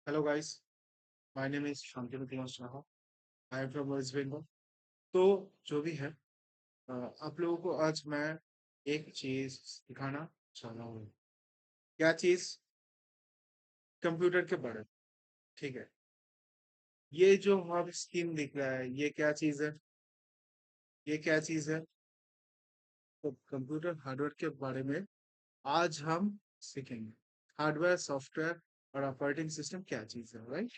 Hello guys, my name is Shantanu Kumar Saha. I am from West Bengal. तो जो भी है, आप लोगों को आज मैं एक चीज दिखाना चाह रहा हूँ। क्या चीज? कंप्यूटर के बारे में। ठीक है। ये जो हम स्क्रीन दिख रहा है, ये क्या चीज है? ये क्या चीज है? तो कंप्यूटर हार्डवेयर के बारे में आज हम सीखेंगे। हार्डवेयर, सॉफ्टवेयर और ऑपरेटिंग सिस्टम क्या चीज है, राइट?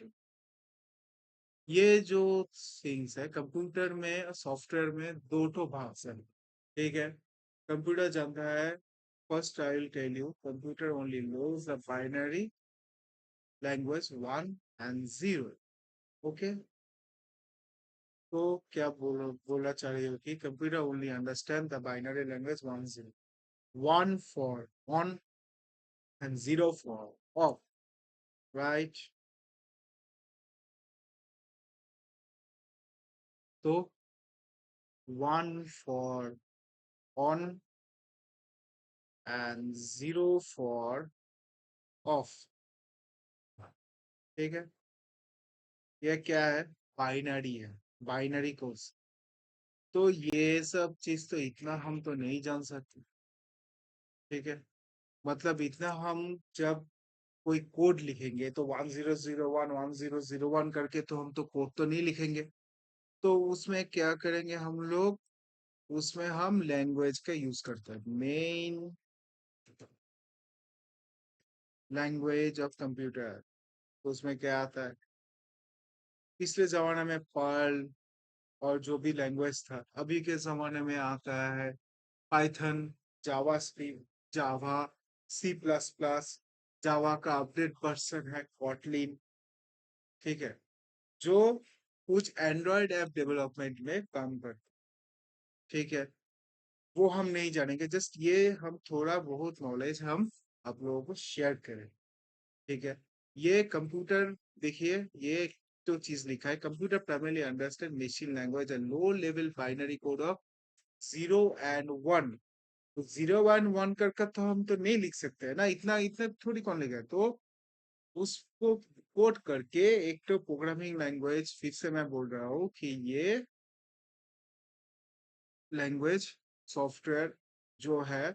ये जो थिंग्स है कंप्यूटर में, सॉफ्टवेयर में दो ठो भाग है। ठीक है। कंप्यूटर जानता है। First I will tell you, computer only knows the binary language one and zero. Okay. तो क्या बोला चाह रही हो कि computer only understand the binary language one zero. One for on and zero for off, right? तो one for on and zero for off. ठीक है। ये क्या है? बाइनरी है। Binary codes. तो ये सब चीज तो इतना हम तो नहीं जान सकते। ठीक है। मतलब इतना हम जब कोई कोड लिखेंगे तो 1001 1001 करके तो हम तो कोड तो नहीं लिखेंगे। तो उसमें क्या करेंगे हम लोग? उसमें हम लैंग्वेज का यूज करते हैं। Main language of computer. तो उसमें क्या आता है? पिछले जमाने में पर्ल और जो भी लैंग्वेज था, अभी के जमाने में आता है पाइथन, जावा स्क्रिप्ट, जावा, सी प्लस प्लस, जावा का अपडेट वर्जन है कॉटलिन। ठीक है। जो कुछ एंड्रॉयड ऐप डेवलपमेंट में काम करते। ठीक है। वो हम नहीं जानेंगे, जस्ट ये हम थोड़ा बहुत नॉलेज हम आप लोगों को शेयर करें। ठीक है। ये कंप्यूटर, देखिए ये तो चीज लिखा है, computer primarily understand machine language and low level binary code of zero and one. तो जीरो वन वन कर तो हम तो नहीं लिख सकते है ना, इतना इतना थोड़ी कौन लिखा है? तो उसको कोड करके एक तो प्रोग्रामिंग लैंग्वेज, फिर से मैं बोल रहा हूँ कि ये लैंग्वेज, सॉफ्टवेयर जो है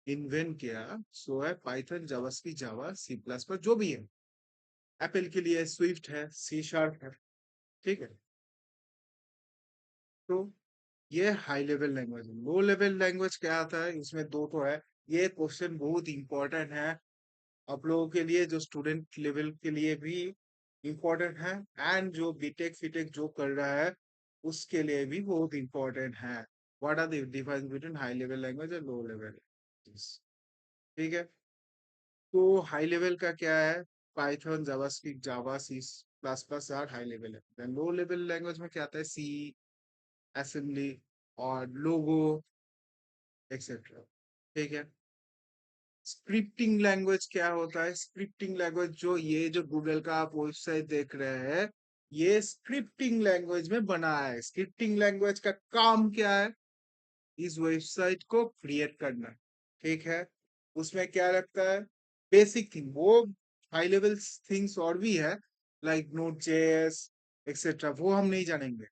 इन्वेंट किया, सो है Python, JavaScript, Java, C plus plus, जो भी है। एप्पल के लिए स्विफ्ट है, सी शार्प है। ठीक है। तो ये हाई लेवल लैंग्वेज है। लो लेवल लैंग्वेज क्या आता है? इसमें दो तो है। ये क्वेश्चन बहुत इंपॉर्टेंट है आप लोगों के लिए, जो स्टूडेंट लेवल के लिए भी इम्पोर्टेंट है, एंड जो बीटेक फीटेक जो कर रहा है उसके लिए भी बहुत इम्पोर्टेंट है। What are the difference between high level language और लो लेवल? ठीक है। तो हाई लेवल का क्या है? Python, JavaScript, Java, C plus plus are high level है। देन लो लेवल लैंग्वेज में क्या आता है? सी, असेंबली और लोगो, एक्सेट्रा। ठीक है। स्क्रिप्टिंग लैंग्वेज क्या होता है? स्क्रिप्टिंग लैंग्वेज, जो ये जो गूगल का आप वेबसाइट देख रहे हैं, ये स्क्रिप्टिंग लैंग्वेज में बना है। स्क्रिप्टिंग लैंग्वेज का काम क्या है? इस वेबसाइट को क्रिएट करना। ठीक है। उसमें क्या लगता है? बेसिक थिंग, वो हाई लेवल थिंग्स और भी है, लाइक नोट जेएस एक्सेट्रा, वो हम नहीं जानेंगे।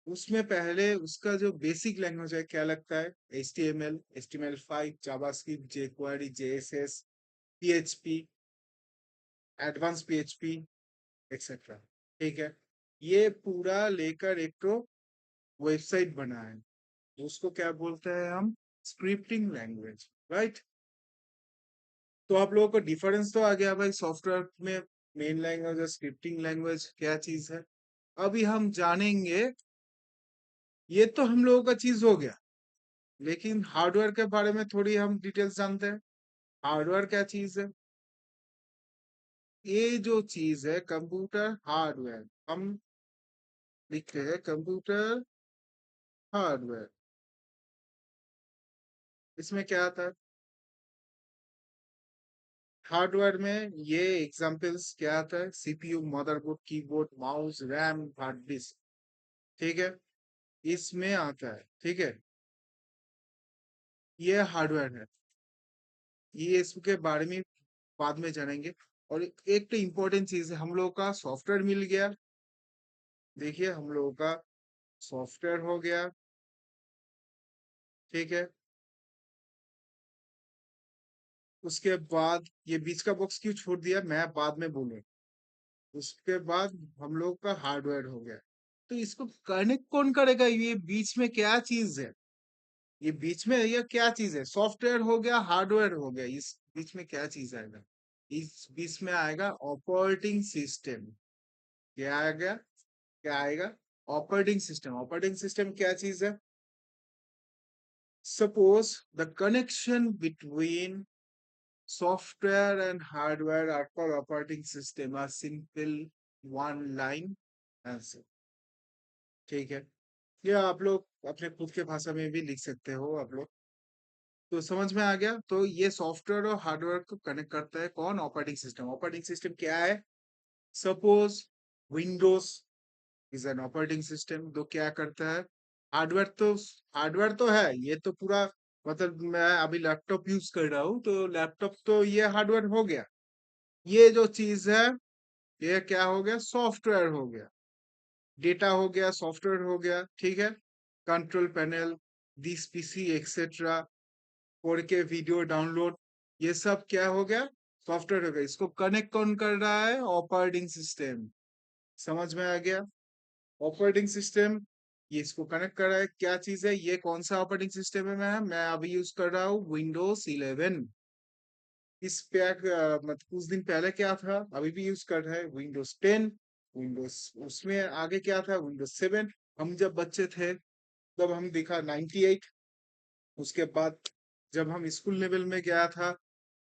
उसमें पहले उसका जो बेसिक लैंग्वेज है क्या लगता है? HTML, HTML5, JavaScript, jQuery, JSS, PHP, advance PHP etcetera. ठीक है। ये पूरा लेकर एक तो वेबसाइट बना है, उसको क्या बोलते हैं हम? Scripting language, right? तो आप लोगों को डिफरेंस तो आ गया भाई, सॉफ्टवेयर में मेन लैंग्वेज और स्क्रिप्टिंग लैंग्वेज क्या चीज है। अभी हम जानेंगे, ये तो हम लोगों का चीज हो गया, लेकिन हार्डवेयर के बारे में थोड़ी हम डिटेल्स जानते हैं। हार्डवेयर क्या चीज है? ये जो चीज है कंप्यूटर हार्डवेयर, हम लिखते हैं कंप्यूटर हार्डवेयर। इसमें क्या आता है? हार्डवेयर में ये एग्जांपल्स क्या आता है? CPU, motherboard, keyboard, mouse, RAM, hard disk. ठीक है। इसमें आता है। ठीक है। ये हार्डवेयर है। ये इसके बारे में बाद में जानेंगे। और एक तो इम्पोर्टेंट चीज है, हम लोगों का सॉफ्टवेयर मिल गया। देखिए हम लोगों का सॉफ्टवेयर हो गया, ठीक है। उसके बाद ये बीच का बॉक्स क्यों छोड़ दिया, मैं बाद में बोलूँ। उसके बाद हम लोग का हार्डवेयर हो गया। तो इसको कनेक्ट कौन करेगा, ये बीच में क्या चीज है, ये बीच में ये क्या चीज है, सॉफ्टवेयर हो गया, हार्डवेयर हो गया, इस बीच में क्या चीज आएगा, इस बीच में आएगा ऑपरेटिंग सिस्टम। क्या आएगा, क्या आएगा, ऑपरेटिंग सिस्टम। ऑपरेटिंग सिस्टम क्या चीज है, suppose the connection between software and hardware are called operating system, a simple one line answer, ठीक है। या आप लोग अपने खुद के भाषा में भी लिख सकते हो आप लोग। तो समझ में आ गया, तो ये सॉफ्टवेयर और हार्डवेयर को कनेक्ट करता है कौन, ऑपरेटिंग सिस्टम। ऑपरेटिंग सिस्टम क्या है, suppose Windows is an operating system, तो क्या करता है, हार्डवेयर तो, हार्डवेयर तो है, ये तो पूरा, मतलब मैं अभी लैपटॉप यूज कर रहा हूँ, तो लैपटॉप तो ये हार्डवेयर हो गया। ये जो चीज है ये क्या हो गया, सॉफ्टवेयर हो गया। डेटा हो गया, सॉफ्टवेयर हो गया, ठीक है। Control panel, this PC etcetera, 4K video download, ये सब क्या हो गया, सॉफ्टवेयर हो गया। इसको कनेक्ट कौन कर रहा है, ऑपरेटिंग सिस्टम। समझ में आ गया, ऑपरेटिंग सिस्टम ये इसको कनेक्ट कर रहा है। क्या चीज है, ये कौन सा ऑपरेटिंग सिस्टम है, मैं अभी यूज कर रहा हूँ विंडोज 11। इस पैक मतलब कुछ दिन पहले क्या था, अभी भी यूज कर रहे हैं विंडोज 10, विंडोज, उसमें आगे क्या था, विंडोज 7। हम जब बच्चे थे तब हम देखा 98। उसके बाद जब हम स्कूल लेवल में गया था,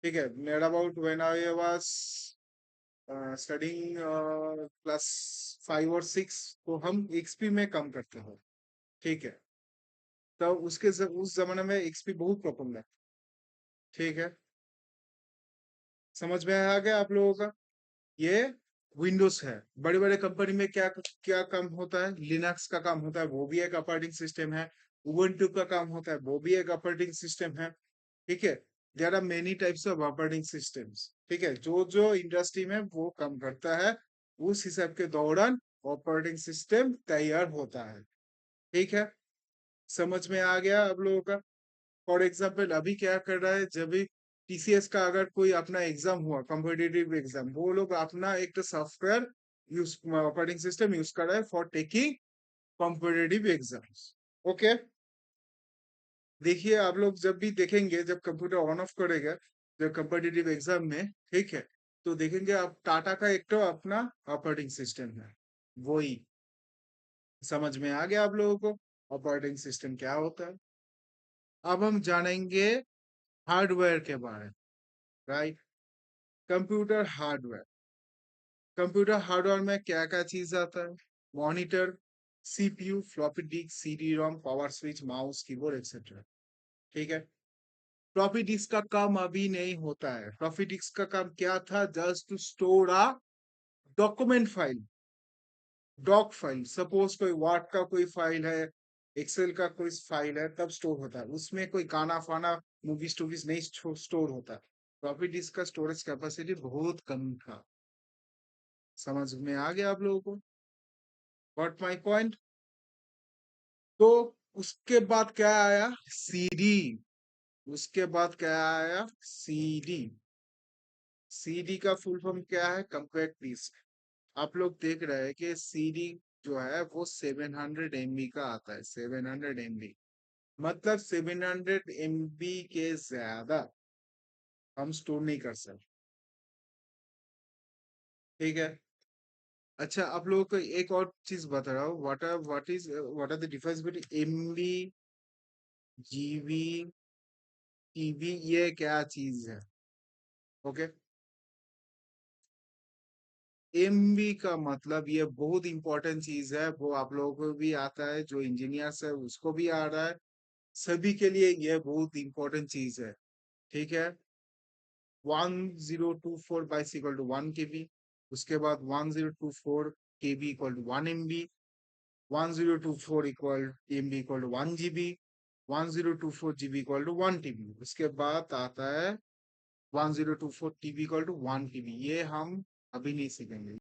ठीक है, near about when I was studying class 5 और 6, तो हम एक्सपी में काम करते हैं, ठीक है। तो उस जमाने में एक्सपी बहुत पॉपुलर, ठीक है। समझ में आ गया आप लोगों का, ये विंडोज है। बड़े बड़े कंपनी में क्या क्या काम होता है, लिनक्स का काम होता है, वो भी एक ऑपरेटिंग सिस्टम है। उबुंटू का काम होता है, वो भी एक ऑपरेटिंग सिस्टम है, ठीक है। There are many types of operating systems, ठीक है। जो जो इंडस्ट्री में वो काम करता है, उस हिसाब के दौरान ऑपरेटिंग सिस्टम तैयार होता है, ठीक है। समझ में आ गया आप लोगों का। फॉर एग्जाम्पल अभी क्या कर रहा है, जब भी टीसीएस का अगर कोई अपना एग्जाम हुआ, कॉम्पिटिटिव एग्जाम, वो लोग अपना एक तो software use, operating system use कर रहा है for taking competitive exams, okay. देखिए आप लोग जब भी देखेंगे, जब कंप्यूटर ऑन ऑफ करेगा, जब कॉम्पिटिटिव एग्जाम में, ठीक है, तो देखेंगे आप टाटा का एक तो अपना ऑपरेटिंग सिस्टम है, वही। समझ में आ गया आप लोगों को ऑपरेटिंग सिस्टम क्या होता है। अब हम जानेंगे हार्डवेयर के बारे में, right. Computer hardware, computer hardware में क्या क्या चीज आता है, monitor, CPU, floppy disk, CD ROM, power switch, mouse, keyboard etcetera, ठीक है। फ्लॉपी डिस्क का काम अभी नहीं होता है। फ्लॉपी डिस्क का काम क्या था, just to store a document file, doc file. Suppose कोई वर्ड का कोई फाइल है, एक्सेल का कोई फाइल है, तब स्टोर होता है। उसमें कोई गाना फाना, मूवीज टूवीज नहीं स्टोर होता। फ्लॉपी डिस्क का स्टोरेज कैपेसिटी बहुत कम था। समझ में आ गया आप लोगों को, व्हाट माई पॉइंट। तो उसके बाद क्या आया, सीडी। उसके बाद क्या आया, सीडी। सीडी का फुल फॉर्म क्या है, कंपैक्ट डिस्क। आप लोग देख रहे हैं कि सीडी जो है वो 700 MB का आता है, 700 MB, मतलब 700 MB के ज्यादा हम स्टोर नहीं कर सकते, ठीक है। अच्छा आप लोगों को एक और चीज बता रहा हूँ, what are the difference between MB, GB, TB, ये क्या चीज है, ओके। एमबी का मतलब ये बहुत इंपॉर्टेंट चीज है, वो आप लोगों को भी आता है, जो इंजीनियर्स है उसको भी आ रहा है, सभी के लिए ये बहुत इंपॉर्टेंट चीज है, ठीक है। 1024 बाइट्स इक्वल टू 1 KB। उसके बाद 1024 KB equal to 1 MB। 1024 equal MB equal to 1 GB। 1024 GB equal to 1 TB। उसके बाद आता है 1024 TB इक्वल टू 1 TB, ये हम अभी नहीं सीखेंगे।